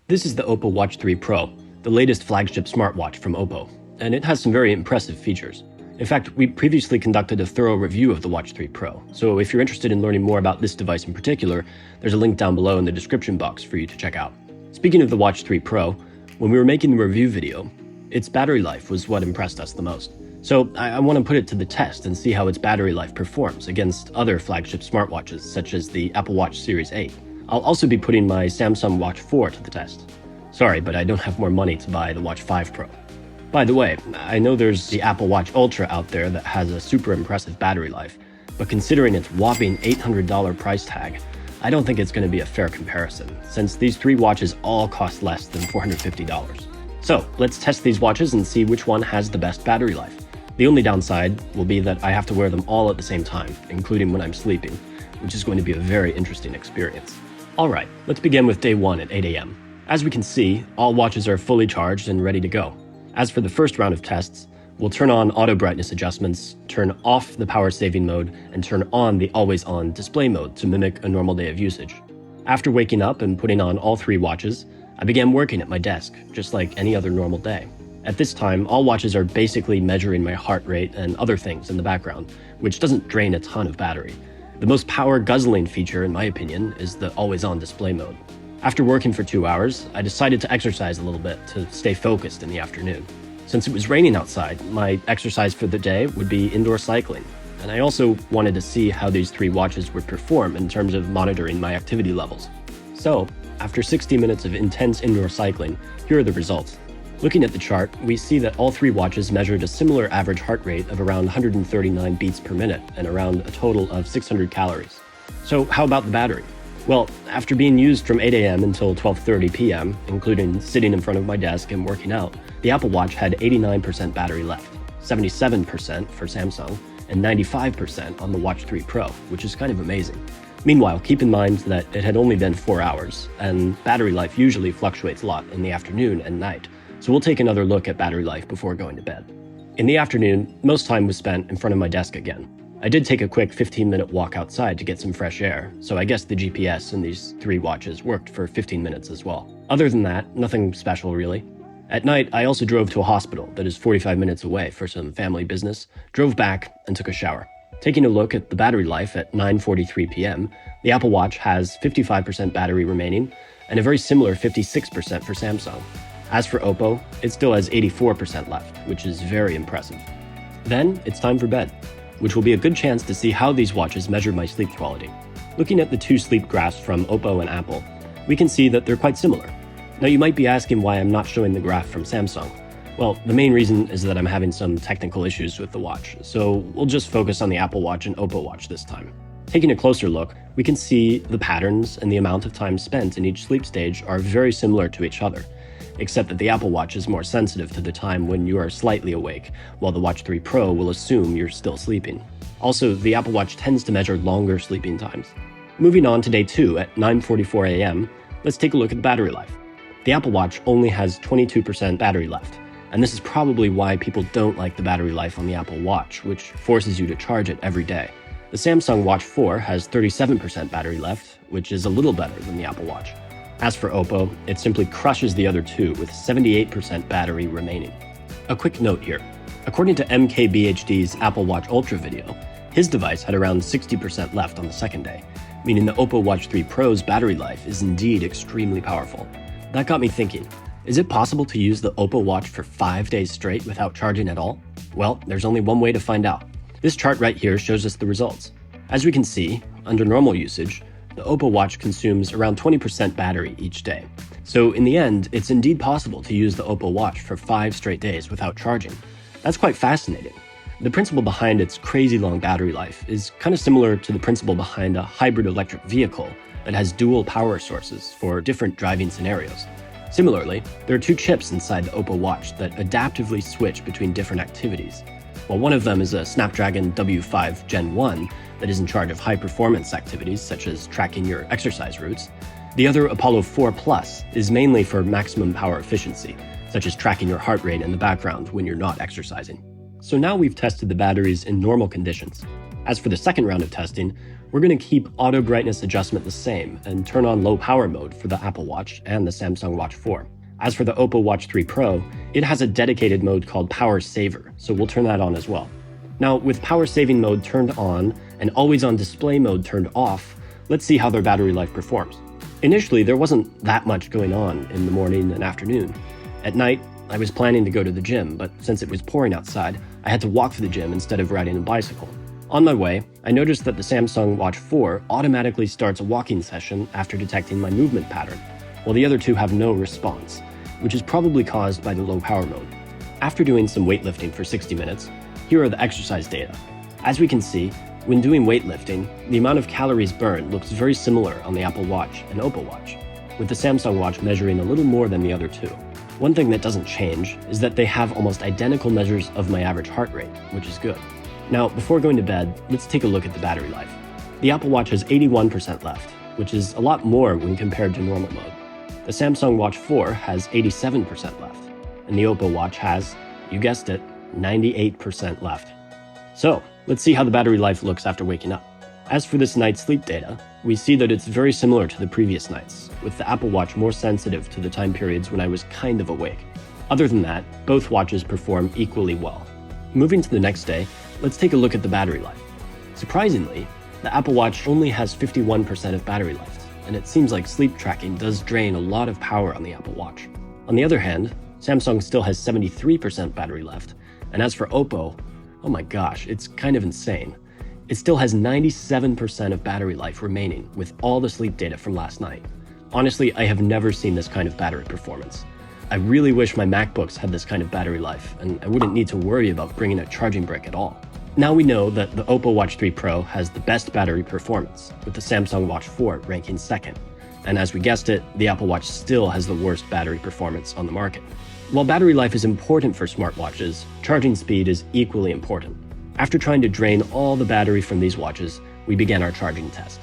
This is the OPPO Watch 3 Pro, the latest flagship smartwatch from OPPO, and it has some very impressive features. In fact, we previously conducted a thorough review of the Watch 3 Pro, so if you're interested in learning more about this device in particular, there's a link down below in the description box for you to check out. Speaking of the Watch 3 Pro, when we were making the review video, its battery life was what impressed us the most. So I want to put it to the test and see how its battery life performs against other flagship smartwatches such as the Apple Watch Series 8. I'll also be putting my Samsung Watch 4 to the test. Sorry, but I don't have more money to buy the Watch 5 Pro. By the way, I know there's the Apple Watch Ultra out there that has a super impressive battery life, but considering its whopping $800 price tag, I don't think it's going to be a fair comparison, since these three watches all cost less than $450. So let's test these watches and see which one has the best battery life. The only downside will be that I have to wear them all at the same time, including when I'm sleeping, which is going to be a very interesting experience. Alright, let's begin with day 1 at 8 a.m. As we can see, all watches are fully charged and ready to go. As for the first round of tests, we'll turn on auto brightness adjustments, turn off the power saving mode, and turn on the always on display mode to mimic a normal day of usage. After waking up and putting on all three watches, I began working at my desk, just like any other normal day. At this time, all watches are basically measuring my heart rate and other things in the background, which doesn't drain a ton of battery. The most power-guzzling feature, in my opinion, is the always-on display mode. After working for 2 hours, I decided to exercise a little bit to stay focused in the afternoon. Since it was raining outside, my exercise for the day would be indoor cycling, and I also wanted to see how these three watches would perform in terms of monitoring my activity levels. So, after 60 minutes of intense indoor cycling, here are the results. Looking at the chart, we see that all three watches measured a similar average heart rate of around 139 beats per minute and around a total of 600 calories. So how about the battery? Well, after being used from 8 a.m. until 12:30 p.m., including sitting in front of my desk and working out, the Apple Watch had 89% battery left, 77% for Samsung, and 95% on the Watch 3 Pro, which is kind of amazing. Meanwhile, keep in mind that it had only been 4 hours, and battery life usually fluctuates a lot in the afternoon and night. So we'll take another look at battery life before going to bed. In the afternoon, most time was spent in front of my desk again. I did take a quick 15-minute walk outside to get some fresh air, so I guess the GPS in these three watches worked for 15 minutes as well. Other than that, nothing special really. At night, I also drove to a hospital that is 45 minutes away for some family business, drove back, and took a shower. Taking a look at the battery life at 9:43 p.m., the Apple Watch has 55% battery remaining, and a very similar 56% for Samsung. As for OPPO, it still has 84% left, which is very impressive. Then, it's time for bed, which will be a good chance to see how these watches measure my sleep quality. Looking at the two sleep graphs from OPPO and Apple, we can see that they're quite similar. Now you might be asking why I'm not showing the graph from Samsung. Well, the main reason is that I'm having some technical issues with the watch, so we'll just focus on the Apple Watch and OPPO Watch this time. Taking a closer look, we can see the patterns and the amount of time spent in each sleep stage are very similar to each other, except that the Apple Watch is more sensitive to the time when you are slightly awake, while the Watch 3 Pro will assume you're still sleeping. Also, the Apple Watch tends to measure longer sleeping times. Moving on to day 2 at 9:44 a.m., let's take a look at the battery life. The Apple Watch only has 22% battery left, and this is probably why people don't like the battery life on the Apple Watch, which forces you to charge it every day. The Samsung Watch 4 has 37% battery left, which is a little better than the Apple Watch. As for OPPO, it simply crushes the other two with 78% battery remaining. A quick note here. According to MKBHD's Apple Watch Ultra video, his device had around 60% left on the second day, meaning the OPPO Watch 3 Pro's battery life is indeed extremely powerful. That got me thinking, is it possible to use the OPPO Watch for 5 days straight without charging at all? Well, there's only one way to find out. This chart right here shows us the results. As we can see, under normal usage, the OPPO Watch consumes around 20% battery each day. So in the end, it's indeed possible to use the OPPO Watch for 5 straight days without charging. That's quite fascinating. The principle behind its crazy long battery life is kind of similar to the principle behind a hybrid electric vehicle that has dual power sources for different driving scenarios. Similarly, there are two chips inside the OPPO Watch that adaptively switch between different activities. While one of them is a Snapdragon W5 Gen 1 that is in charge of high-performance activities such as tracking your exercise routes, the other Apollo 4 Plus is mainly for maximum power efficiency, such as tracking your heart rate in the background when you're not exercising. So now we've tested the batteries in normal conditions. As for the second round of testing, we're going to keep auto brightness adjustment the same and turn on low power mode for the Apple Watch and the Samsung Watch 4. As for the OPPO Watch 3 Pro, it has a dedicated mode called Power Saver, so we'll turn that on as well. Now, with power saving mode turned on and always on display mode turned off, let's see how their battery life performs. Initially, there wasn't that much going on in the morning and afternoon. At night, I was planning to go to the gym, but since it was pouring outside, I had to walk to the gym instead of riding a bicycle. On my way, I noticed that the Samsung Watch 4 automatically starts a walking session after detecting my movement pattern, while the other two have no response, which is probably caused by the low power mode. After doing some weightlifting for 60 minutes, here are the exercise data. As we can see, when doing weightlifting, the amount of calories burned looks very similar on the Apple Watch and OPPO Watch, with the Samsung Watch measuring a little more than the other two. One thing that doesn't change is that they have almost identical measures of my average heart rate, which is good. Now, before going to bed, let's take a look at the battery life. The Apple Watch has 81% left, which is a lot more when compared to normal mode. The Samsung Watch 4 has 87% left, and the OPPO Watch has, you guessed it, 98% left. So, let's see how the battery life looks after waking up. As for this night's sleep data, we see that it's very similar to the previous nights, with the Apple Watch more sensitive to the time periods when I was kind of awake. Other than that, both watches perform equally well. Moving to the next day, let's take a look at the battery life. Surprisingly, the Apple Watch only has 51% of battery left, and it seems like sleep tracking does drain a lot of power on the Apple Watch. On the other hand, Samsung still has 73% battery left, and as for OPPO, oh my gosh, it's kind of insane. It still has 97% of battery life remaining with all the sleep data from last night. Honestly, I have never seen this kind of battery performance. I really wish my MacBooks had this kind of battery life, and I wouldn't need to worry about bringing a charging brick at all. Now we know that the OPPO Watch 3 Pro has the best battery performance, with the Samsung Watch 4 ranking second. And as we guessed it, the Apple Watch still has the worst battery performance on the market. While battery life is important for smartwatches, charging speed is equally important. After trying to drain all the battery from these watches, we began our charging test.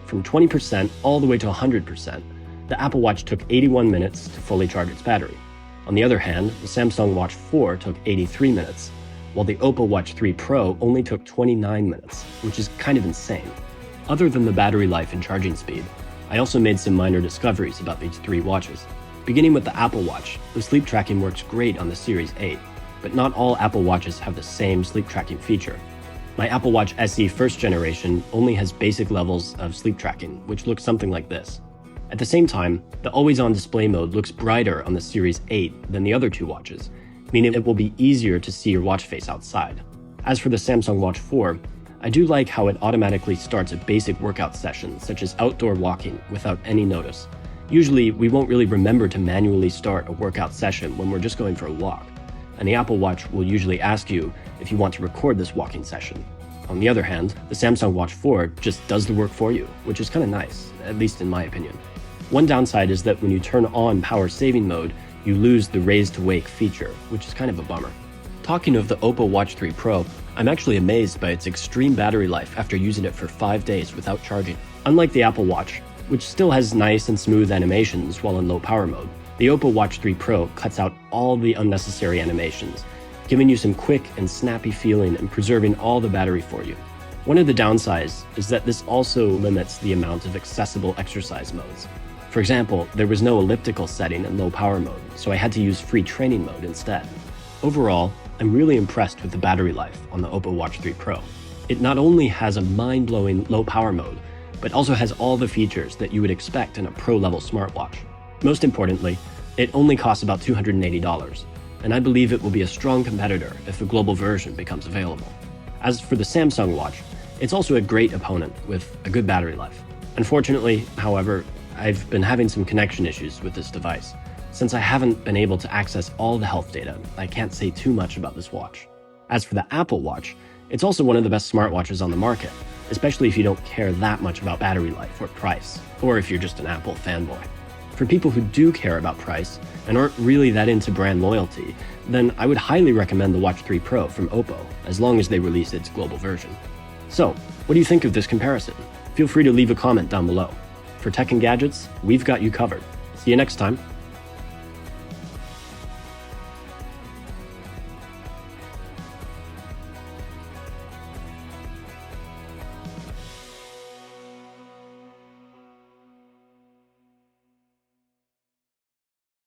From 20% all the way to 100%, the Apple Watch took 81 minutes to fully charge its battery. On the other hand, the Samsung Watch 4 took 83 minutes, while the OPPO Watch 3 Pro only took 29 minutes, which is kind of insane. Other than the battery life and charging speed, I also made some minor discoveries about these three watches. Beginning with the Apple Watch, the sleep tracking works great on the Series 8, but not all Apple Watches have the same sleep tracking feature. My Apple Watch SE first generation only has basic levels of sleep tracking, which looks something like this. At the same time, the always-on display mode looks brighter on the Series 8 than the other two watches, meaning it will be easier to see your watch face outside. As for the Samsung Watch 4, I do like how it automatically starts a basic workout session, such as outdoor walking, without any notice. Usually, we won't really remember to manually start a workout session when we're just going for a walk, and the Apple Watch will usually ask you if you want to record this walking session. On the other hand, the Samsung Watch 4 just does the work for you, which is kind of nice, at least in my opinion. One downside is that when you turn on power saving mode, you lose the raise to wake feature, which is kind of a bummer. Talking of the OPPO Watch 3 Pro, I'm actually amazed by its extreme battery life after using it for 5 days without charging. Unlike the Apple Watch, which still has nice and smooth animations while in low power mode, the OPPO Watch 3 Pro cuts out all the unnecessary animations, giving you some quick and snappy feeling and preserving all the battery for you. One of the downsides is that this also limits the amount of accessible exercise modes. For example, there was no elliptical setting in low power mode, so I had to use free training mode instead. Overall, I'm really impressed with the battery life on the OPPO Watch 3 Pro. It not only has a mind-blowing low power mode, but also has all the features that you would expect in a pro-level smartwatch. Most importantly, it only costs about $280, and I believe it will be a strong competitor if a global version becomes available. As for the Samsung Watch, it's also a great opponent with a good battery life. Unfortunately, however, I've been having some connection issues with this device. Since I haven't been able to access all the health data, I can't say too much about this watch. As for the Apple Watch, it's also one of the best smartwatches on the market, especially if you don't care that much about battery life or price, or if you're just an Apple fanboy. For people who do care about price and aren't really that into brand loyalty, then I would highly recommend the Watch 3 Pro from OPPO, as long as they release its global version. So, what do you think of this comparison? Feel free to leave a comment down below. For Tech and Gadgets, we've got you covered. See you next time.